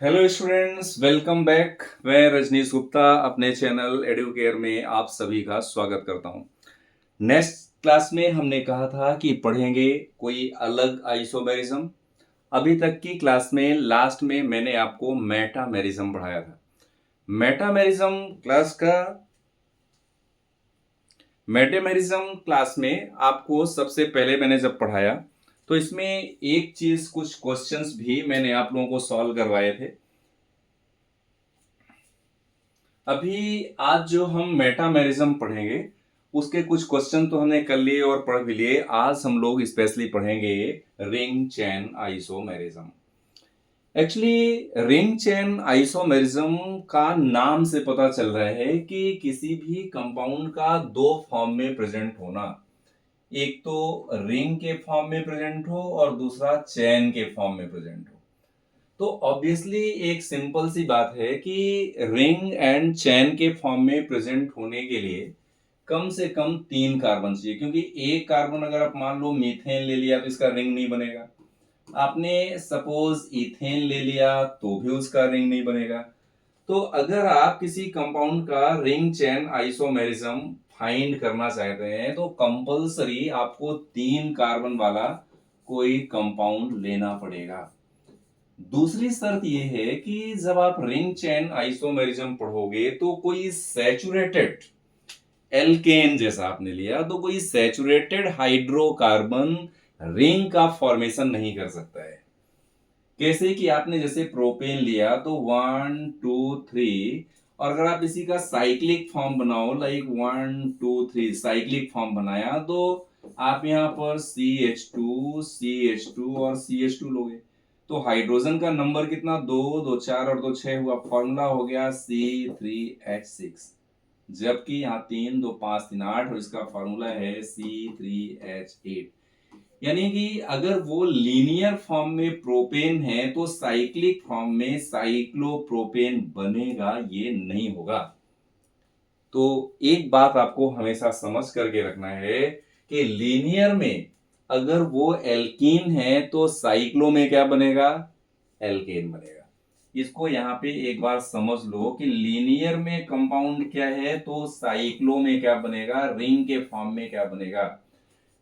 Hello students, welcome back. मैं रजनीश गुप्ता अपने channel Educare में आप सभी का स्वागत करता हूं। नेक्स्ट क्लास में हमने कहा था कि पढ़ेंगे कोई अलग आइसोमेरिज्म। अभी तक की क्लास में लास्ट में मैंने आपको मेटामेरिज्म पढ़ाया था। मेटामेरिज्म क्लास का मेटामेरिज्म क्लास में आपको सबसे पहले मैंने जब पढ़ाया तो इसमें एक चीज, कुछ क्वेश्चंस भी मैंने आप लोगों को सॉल्व करवाए थे। अभी आज जो हम मेटामेरिज्म पढ़ेंगे उसके कुछ क्वेश्चन तो हमने कर लिए और पढ़ भी लिए। आज हम लोग स्पेशली पढ़ेंगे ring chain isomerism. Actually ring chain isomerism का नाम से पता चल रहा है कि किसी भी कंपाउंड का दो फॉर्म में प्रेजेंट होना। एक तो रिंग के फॉर्म में प्रेजेंट हो और दूसरा चेन के फॉर्म में प्रेजेंट हो। तो ऑब्वियसली एक सिंपल सी बात है कि रिंग एंड चैन के फॉर्म में प्रेजेंट होने के लिए कम से कम तीन कार्बन चाहिए, क्योंकि एक कार्बन अगर आप मान लो मीथेन ले लिया तो इसका रिंग नहीं बनेगा। आपने सपोज इथेन ले लिया तो भी उसका रिंग नहीं बनेगा। तो अगर आप किसी कंपाउंड का रिंग चैन आइसोमेरिज्म फाइंड करना चाहते हैं तो कंपलसरी आपको तीन कार्बन वाला कोई कंपाउंड लेना पड़ेगा। दूसरी शर्त यह है कि जब आप रिंग चेन आइसोमेरिज्म पढ़ोगे तो कोई सैचुरेटेड एल्केन जैसा आपने लिया तो कोई सैचुरेटेड हाइड्रोकार्बन रिंग का फॉर्मेशन नहीं कर सकता है। कैसे कि आपने जैसे प्रोपेन लिया तो 1 2 3, और अगर आप इसी का साइक्लिक फॉर्म बनाओ लाइक 1 2 3 साइक्लिक फॉर्म बनाया तो आप यहां पर CH2 और CH2 लोगे तो हाइड्रोजन का नंबर कितना, दो, दो चार और दो छह हुआ। फॉर्मूला हो गया C3H6। जबकि यहाँ 3 2 5 3 8 और इसका फॉर्मूला है C3H8। यानी कि अगर वो लीनियर फॉर्म में प्रोपेन है तो साइक्लिक फॉर्म में साइक्लोप्रोपेन बनेगा, ये नहीं होगा। तो एक बात आपको हमेशा समझ करके रखना है कि लीनियर में अगर वो एल्कीन है तो साइक्लो में क्या बनेगा, एल्केन बनेगा। इसको यहां पे एक बार समझ लो कि लीनियर में कंपाउंड क्या है तो साइक्लो में क्या बनेगा, रिंग के फॉर्म में क्या बनेगा।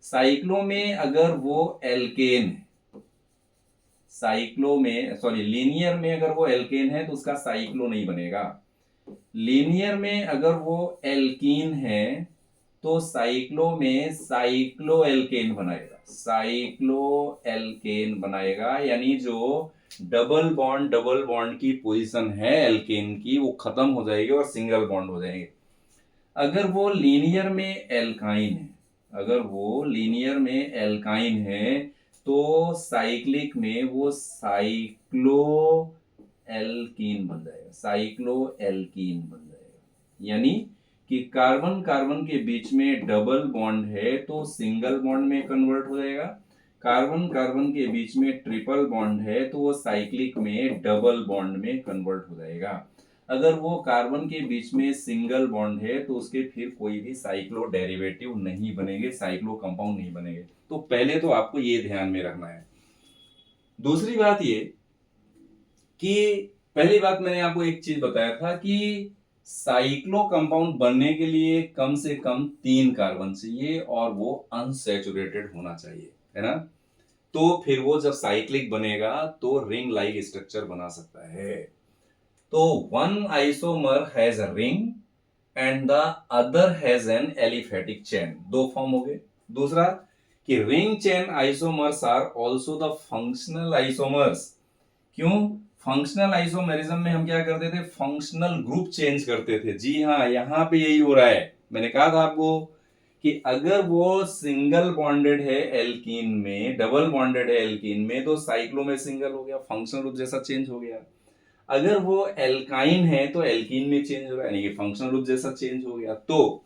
साइक्लो में अगर वो एल्केन है, साइक्लो में सॉरी लीनियर में अगर वो एल्केन है तो उसका साइक्लो नहीं बनेगा। लीनियर में अगर वो एल्कीन है तो साइक्लो में साइक्लो एल्केन बनाएगा, साइक्लो एल्केन बनाएगा। यानी जो डबल बॉन्ड की पोजीशन है एल्केन की वो खत्म हो जाएगी और सिंगल बॉन्ड हो जाएंगे। अगर वो लीनियर में एल्काइन है, अगर वो लीनियर में एल्काइन है तो साइक्लिक में वो साइक्लो एल्कीन बन जाएगा, साइक्लो एल्कीन बन जाएगा। यानी कि कार्बन कार्बन के बीच में डबल बॉन्ड है तो सिंगल बॉन्ड में कन्वर्ट हो जाएगा। कार्बन कार्बन के बीच में ट्रिपल बॉन्ड है तो वो साइक्लिक में डबल बॉन्ड में कन्वर्ट हो जाएगा। अगर वो कार्बन के बीच में सिंगल बॉन्ड है तो उसके फिर कोई भी साइक्लो डेरिवेटिव नहीं बनेंगे, साइक्लो कंपाउंड नहीं बनेंगे। तो पहले तो आपको ये ध्यान में रखना है। दूसरी बात ये कि पहली बात मैंने आपको एक चीज बताया था कि साइक्लो कंपाउंड बनने के लिए कम से कम तीन कार्बन चाहिए और वो अनसैचुरेटेड होना चाहिए, है ना। तो फिर वो जब साइक्लिक बनेगा तो रिंग लाइक स्ट्रक्चर बना सकता है। तो one isomer has a ring and the other has an aliphatic chain, दो फॉर्म हो गए। दूसरा कि ring chain isomers are also the functional isomers. क्यों? फंक्शनल आइसोमेरिज्म में हम क्या करते थे, फंक्शनल ग्रुप चेंज करते थे। जी हाँ, यहां पे यही हो रहा है। मैंने कहा था आपको कि अगर वो सिंगल बॉन्डेड है एल्कीन में, डबल बॉन्डेड है एल्कीन में तो साइक्लो में सिंगल हो गया, फंक्शनल ग्रुप जैसा चेंज हो गया। अगर वो एल्काइन है तो एल्कीन में चेंज हो रहा है, यानी कि फंक्शनल ग्रुप जैसा चेंज हो गया। तो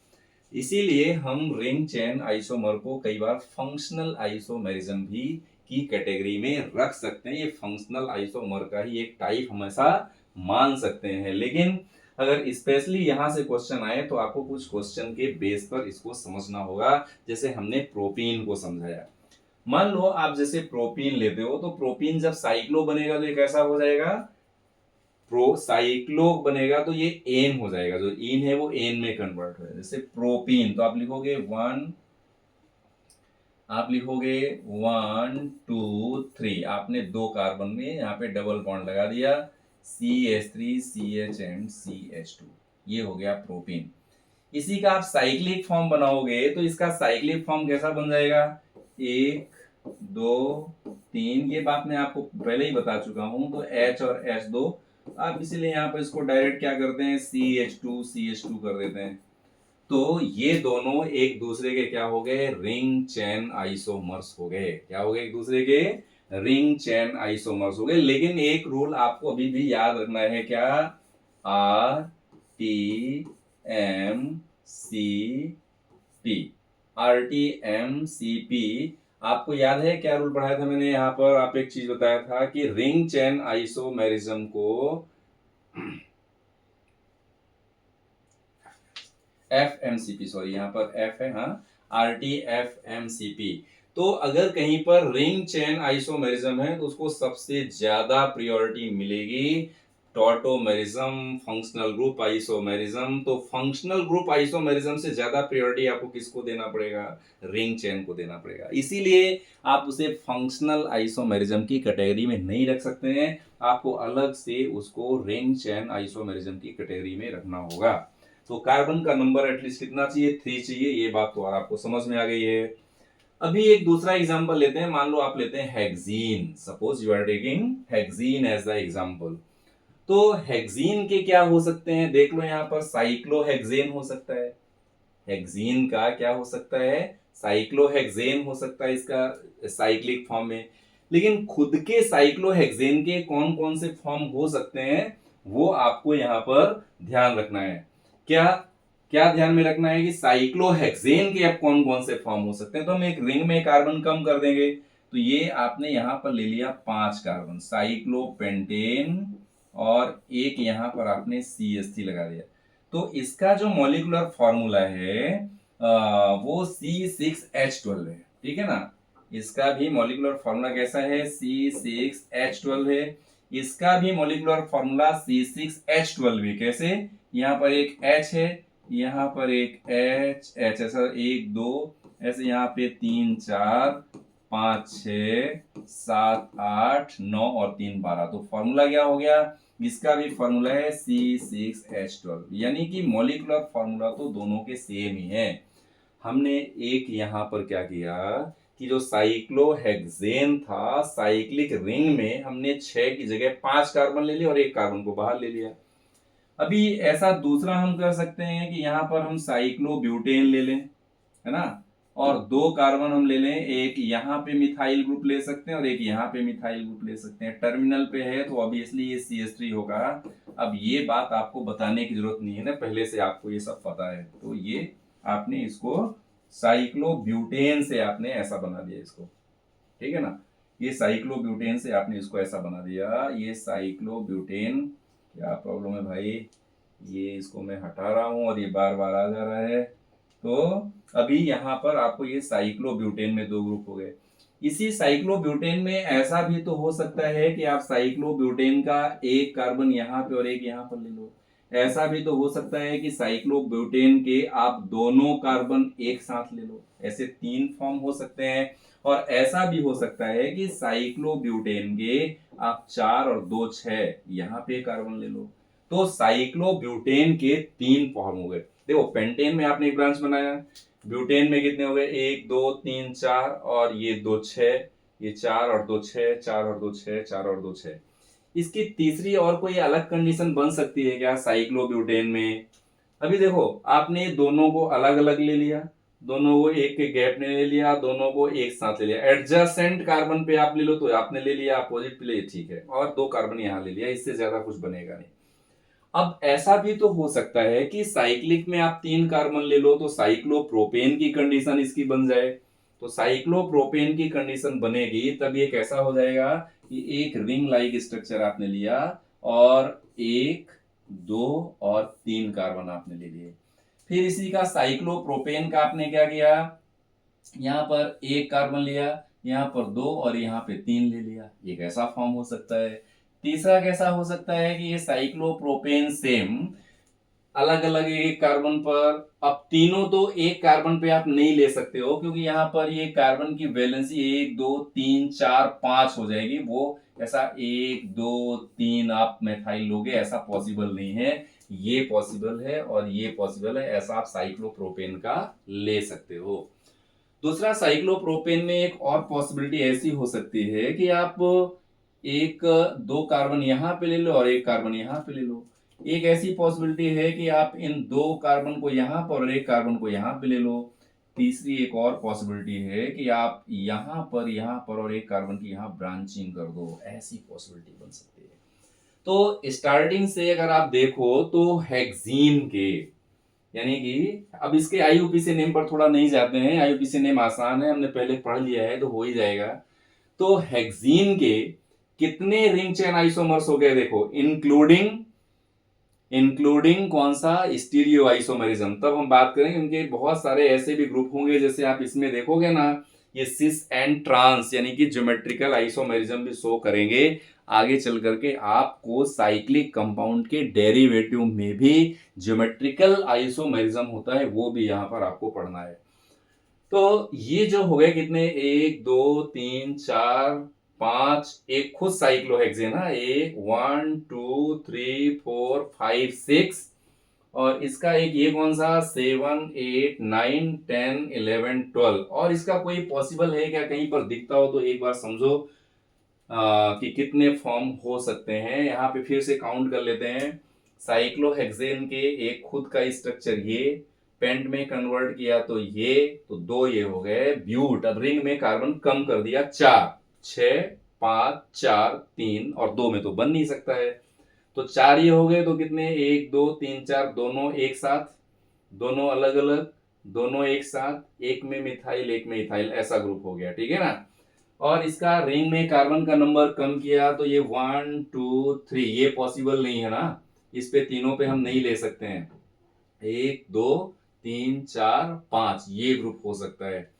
इसीलिए हम रिंग चेन आइसोमर को कई बार फंक्शनल आइसोमेरिज्म भी की कैटेगरी में रख सकते हैं। ये फंक्शनल आइसोमर का ही एक टाइप हमेशा मान सकते हैं। लेकिन अगर स्पेशली यहां से क्वेश्चन आए तो आपको कुछ क्वेश्चन के बेस पर इसको समझना होगा। जैसे हमने प्रोपीन को समझाया, मान लो आप जैसे प्रोपीन लेते हो तो प्रोपीन जब साइक्लो बनेगा तो ये कैसा हो जाएगा, प्रो साइक्लो बनेगा तो ये एन हो जाएगा, जो इन है वो एन में कन्वर्ट हो जाएगा। जैसे प्रोपीन, तो आप लिखोगे 1 2 3, आपने 2 कार्बन में यहाँ पे डबल बॉन्ड लगा दिया, CH3 CH एंड CH2, ये हो गया प्रोपीन। इसी का आप साइक्लिक फॉर्म बनाओगे तो इसका साइक्लिक फॉर्म कैसा बन जाएगा, 1 2 3, ये बात मैं आपको पहले ही बता चुका हूं। तो H और H2 आप इसीलिए यहाँ पर इसको डायरेक्ट क्या करते हैं, CH2 कर देते हैं। तो ये दोनों एक दूसरे के क्या हो गए, रिंग चेन आइसोमर्स हो गए। क्या हो गए, एक दूसरे के रिंग चेन आइसोमर्स हो गए। लेकिन एक रूल आपको अभी भी याद रखना है, क्या, RTMCP आपको याद है क्या रूल पढ़ाया था मैंने यहाँ पर, आप एक चीज बताया था कि रिंग चेन आइसोमेरिज्म को FMCP, सॉरी यहाँ पर F है, हाँ, RTFMCP। तो अगर कहीं पर रिंग चेन आइसोमेरिज्म है तो उसको सबसे ज्यादा प्रायोरिटी मिलेगी टॉटोमेरिज्म, फंक्शनल ग्रुप आइसोमेरिज्म। तो फंक्शनल ग्रुप आइसोमेरिज्म से ज्यादा प्रायोरिटी आपको किसको देना पड़ेगा, रिंग चेन को देना पड़ेगा। इसीलिए आप उसे फंक्शनल आइसोमेरिज्म की कैटेगरी में नहीं रख सकते हैं, आपको अलग से उसको रिंग चेन आइसोमेरिज्म की कैटेगरी में रखना होगा। तो कार्बन का नंबर एटलीस्ट कितना चाहिए, 3 चाहिए। ये बात तो आपको समझ में आ गई है। अभी एक दूसरा एग्जांपल लेते हैं। मान लो आप लेते हैं hexene, suppose you are taking hexene as the example. तो हेक्सीन के क्या हो सकते हैं, देख लो यहाँ पर, साइक्लोहेक्सेन हो सकता है। हेक्सीन का क्या हो सकता है, साइक्लोहेक्सेन हो सकता है इसका साइक्लिक फॉर्म में। लेकिन खुद के साइक्लोहेक्सेन के कौन कौन से फॉर्म हो सकते हैं वो आपको यहाँ पर ध्यान रखना है। क्या क्या ध्यान में रखना है कि साइक्लोहेक्सेन के अब कौन कौन से फॉर्म हो सकते हैं। तो हम एक रिंग में कार्बन कम कर देंगे, तो ये आपने यहां पर ले लिया 5 कार्बन, साइक्लोपेंटेन, और एक यहां पर आपने CH3 लगा दिया। तो इसका जो मॉलिक्यूलर फॉर्मूला है वो C6H12 है, ठीक है ना। इसका भी मॉलिक्यूलर फॉर्मूला कैसा है, C6H12 है। इसका भी मॉलिक्यूलर फॉर्मूला C6H12 है। कैसे, यहाँ पर एक H है, यहाँ पर एक H, ऐसा 1 2, ऐसे यहाँ पे 3 4 5 6 7 8 9 और 3 12। तो फॉर्मूला क्या हो गया, इसका भी फॉर्मूला है C6H12, यानी कि मॉलिक्यूलर फॉर्मूला तो दोनों के सेम ही है। हमने एक यहाँ पर क्या किया कि जो साइक्लोहेक्सेन था, साइक्लिक रिंग में हमने 6 की जगह 5 कार्बन ले लिया और एक कार्बन को बाहर ले लिया। अभी ऐसा दूसरा हम कर सकते हैं कि यहाँ पर हम साइक्लोब्यूटेन ले लें, है ना, और 2 कार्बन हम ले लें, एक यहाँ पे मिथाइल ग्रुप ले सकते हैं और एक यहाँ पे मिथाइल ग्रुप ले सकते हैं। टर्मिनल पे है तो ऑब्वियसली ये CH3 होगा। अब ये बात आपको बताने की जरूरत नहीं है ना, पहले से आपको ये सब पता है। तो ये आपने इसको साइक्लोब्यूटेन से आपने ऐसा बना दिया इसको, ठीक है ना। ये साइक्लोब्यूटेन से आपने इसको ऐसा बना दिया। ये साइक्लोब्यूटेन, क्या प्रॉब्लम है भाई, ये इसको मैं हटा रहा हूं और ये बार बार आ जा रहा है। तो अभी यहाँ पर आपको ये साइक्लोब्यूटेन में 2 ग्रुप हो गए। इसी साइक्लोब्यूटेन में ऐसा भी तो हो सकता है कि आप साइक्लोब्यूटेन का एक कार्बन यहाँ पे और एक यहाँ पर ले लो। ऐसा भी तो हो सकता है कि साइक्लोब्यूटेन के आप दोनों कार्बन एक साथ ले लो। ऐसे 3 फॉर्म हो सकते हैं। और ऐसा भी हो सकता है कि साइक्लोब्यूटेन के आप 4 और 2 6 यहाँ पे कार्बन ले लो। तो साइक्लोब्यूटेन के 3 फॉर्म हो गए। देखो, पेंटेन में आपने एक ब्रांच बनाया, ब्यूटेन में कितने हो गए, 1 2 3 4, और ये 2 6, ये 4 और 2 6, 4 और 2 6, 4 और 2 6। इसकी तीसरी और कोई अलग कंडीशन बन सकती है क्या साइक्लोब्यूटेन में। अभी देखो, आपने दोनों को अलग अलग ले लिया, दोनों को एक के गैप में ले लिया, दोनों को एक साथ ले लिया। एडजेसेंट कार्बन पे आप ले लो तो आपने ले लिया, अपोजिट पे ले, ठीक है, और 2 कार्बन यहां ले लिया, इससे ज्यादा कुछ बनेगा नहीं। अब ऐसा भी तो हो सकता है कि साइक्लिक में आप 3 कार्बन ले लो तो साइक्लोप्रोपेन की कंडीशन इसकी बन जाए। तो साइक्लोप्रोपेन की कंडीशन बनेगी तब ये कैसा हो जाएगा कि एक रिंग लाइक स्ट्रक्चर आपने लिया और 1 2 और 3 कार्बन आपने ले लिए। फिर इसी का साइक्लोप्रोपेन का आपने क्या किया, यहाँ पर 1 कार्बन लिया, यहाँ पर 2 और यहाँ पे 3 ले लिया। एक ऐसा फॉर्म हो सकता है। तीसरा कैसा हो सकता है कि ये साइक्लोप्रोपेन सेम अलग अलग एक कार्बन पर, अब तीनों तो एक कार्बन पे आप नहीं ले सकते हो क्योंकि यहाँ पर ये कार्बन की वैलेंसी 1 2 3 4 5 हो जाएगी, वो ऐसा 1 2 3 आप मेथाइल लोगे ऐसा पॉसिबल नहीं है। ये पॉसिबल है और ये पॉसिबल है, ऐसा आप साइक्लोप्रोपेन का ले सकते हो। दूसरा, साइक्लोप्रोपेन में एक और पॉसिबिलिटी ऐसी हो सकती है कि आप एक दो कार्बन यहां पे ले लो और एक कार्बन यहां पे ले लो। एक ऐसी पॉसिबिलिटी है कि आप इन दो कार्बन को यहां पर और एक कार्बन को यहां पे ले लो। तीसरी एक और पॉसिबिलिटी है कि आप यहां पर और एक कार्बन की यहां ब्रांचिंग कर दो, ऐसी पॉसिबिलिटी बन सकती है। तो स्टार्टिंग से अगर आप देखो तो हेक्सीन के, यानी कि अब इसके आईयूपीसी नेम पर थोड़ा नहीं जाते हैं, आईयूपीसी नेम आसान है, हमने पहले पढ़ लिया है तो हो ही जाएगा। तो हेक्सीन के कितने रिंग चेन आइसोमर्स हो गए देखो, इंक्लूडिंग इंक्लूडिंग कौन सा, स्टीरियो आइसोमेरिज्म। तब हम बात करेंगे उनके बहुत सारे ऐसे भी ग्रुप होंगे, जैसे आप इसमें देखोगे ना, ये सिस एंड ट्रांस यानी कि ज्योमेट्रिकल आइसोमेरिज्म भी शो करेंगे। आगे चल करके आपको साइक्लिक कंपाउंड के डेरिवेटिव में भी ज्योमेट्रिकल आइसोमेरिज्म होता है, वो भी यहां पर आपको पढ़ना है। तो ये जो हो गए कितने, 1 2 3 4 5, एक खुद साइक्लोहेक्सेन है, 1 2 3 4 5 6, और इसका एक ये कौन सा 7 8 9 10 11 12, और इसका कोई पॉसिबल है क्या, कहीं पर दिखता हो तो एक बार समझो कि कितने फॉर्म हो सकते हैं। यहाँ पे फिर से काउंट कर लेते हैं। साइक्लोहेक्सेन के एक खुद का स्ट्रक्चर ये, पेंट में कन्वर्ट किया तो ये, तो दो ये हो गए। ब्यूट, अब रिंग में कार्बन कम कर दिया, 4 6 5 4 3 और 2 में तो बन नहीं सकता है, तो 4 ये हो गए, तो कितने 1 2 3 4, दोनों एक साथ, दोनों अलग अलग, दोनों एक साथ, एक में मिथाइल एक में इथाइल, ऐसा ग्रुप हो गया, ठीक है ना। और इसका रिंग में कार्बन का नंबर कम किया तो ये 1 2 3, ये पॉसिबल नहीं है ना, इस पे तीनों पे हम नहीं ले सकते हैं। 1 2 3 4 5 ये ग्रुप हो सकता है।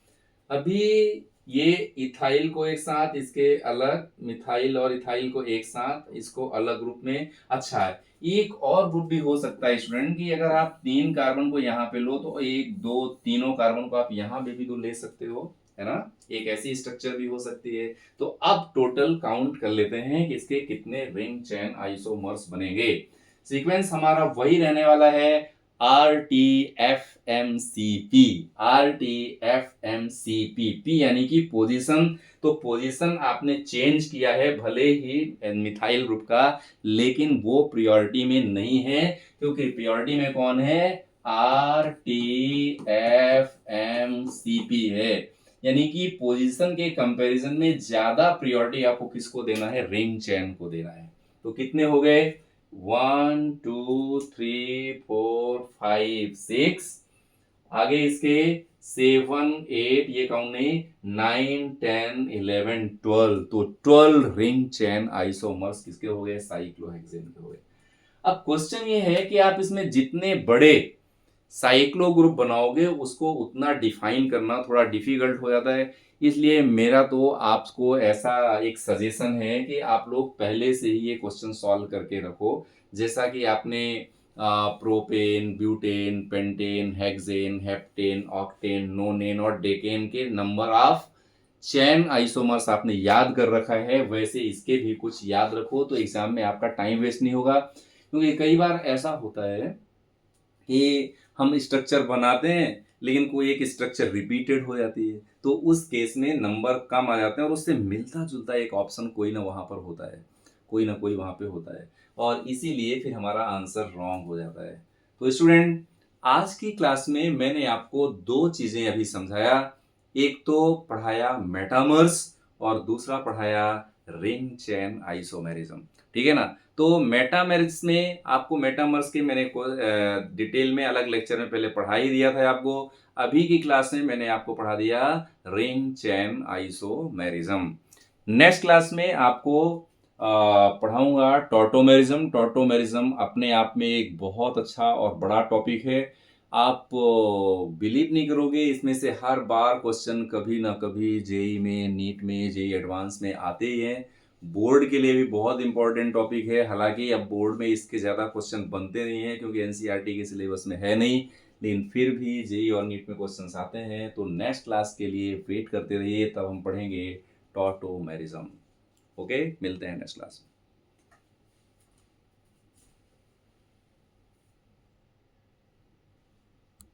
अभी ये इथाइल को एक साथ, इसके अलग, मिथाइल और इथाइल को एक साथ, इसको अलग ग्रुप में। अच्छा है, एक और ग्रुप भी हो सकता है स्टूडेंट कि अगर आप 3 कार्बन को यहाँ पे लो तो 1 2 तीनों कार्बन को आप यहाँ पे भी तो ले सकते हो, है ना, एक ऐसी स्ट्रक्चर भी हो सकती है। तो अब टोटल काउंट कर लेते हैं कि इसके कितने रिंग चेन आइसोमर्स बनेंगे। सीक्वेंस हमारा वही रहने वाला है, RTFMCP, RTFMCP, P यानी कि पोजीशन। तो पोजीशन आपने चेंज किया है भले ही मिथाइल ग्रुप का, लेकिन वो प्रियोरिटी में नहीं है, क्योंकि प्रियोरिटी में कौन है, RTFMCP है। यानी कि पोजीशन के कंपैरिजन में ज्यादा प्रियोरिटी आपको किसको देना है, रिंग चेन को देना है। तो कितने हो गए, 1 2 3 4 5 6, आगे इसके 7 8, ये काउंट नहीं, 9 10 11 12, तो 12 रिंग चेन आइसोमर्स किसके हो गए, साइक्लोहेक्सेन के हो गए। अब क्वेश्चन ये है कि आप इसमें जितने बड़े साइक्लो ग्रुप बनाओगे उसको उतना डिफाइन करना थोड़ा डिफिकल्ट हो जाता है, इसलिए मेरा तो आपको ऐसा एक सजेशन है कि आप लोग पहले से ही ये क्वेश्चन सॉल्व करके रखो, जैसा कि आपने propane, butane, pentane, hexane, heptane, octane, नोनेन और डेकेन के नंबर ऑफ चेन आइसोमर्स आपने याद कर रखा है, वैसे इसके भी कुछ याद रखो, तो एग्जाम में आपका टाइम वेस्ट नहीं होगा। क्योंकि कई बार ऐसा होता है कि हम स्ट्रक्चर बनाते हैं लेकिन कोई एक स्ट्रक्चर रिपीटेड हो जाती है, तो उस केस में नंबर कम आ जाते हैं और उससे मिलता जुलता एक ऑप्शन कोई ना वहां पर होता है, कोई ना कोई वहां पे होता है, और इसीलिए फिर हमारा आंसर रॉन्ग हो जाता है। तो स्टूडेंट, आज की क्लास में मैंने आपको दो चीजें अभी समझाया, एक तो पढ़ाया मेटामर्स और दूसरा पढ़ाया रिंग चेन आइसोमेरिज्म, ठीक है ना। तो मेटामर्स में आपको, मेटामर्स के मैंने डिटेल में अलग लेक्चर में पहले पढ़ा ही दिया था आपको, अभी की क्लास में मैंने आपको पढ़ा दिया ring chain isomerism. Next class में आपको पढ़ाऊंगा टॉटोमेरिज्म। टॉटोमेरिज्म अपने आप में एक बहुत अच्छा और बड़ा टॉपिक है, आप बिलीव नहीं करोगे, इसमें से हर बार क्वेश्चन कभी ना कभी जेई में, नीट में, जेई एडवांस में आते ही हैं, बोर्ड के लिए भी बहुत इंपॉर्टेंट टॉपिक है। हालांकि अब बोर्ड में इसके ज़्यादा क्वेश्चन बनते नहीं हैं क्योंकि एनसीईआरटी के सिलेबस में है नहीं, लेकिन फिर भी जेईई और नीट में क्वेश्चंस आते हैं। तो नेक्स्ट क्लास के लिए वेट करते रहिए, तब हम पढ़ेंगे टॉटोमेरिज्म। ओके, मिलते हैं नेक्स्ट क्लास में।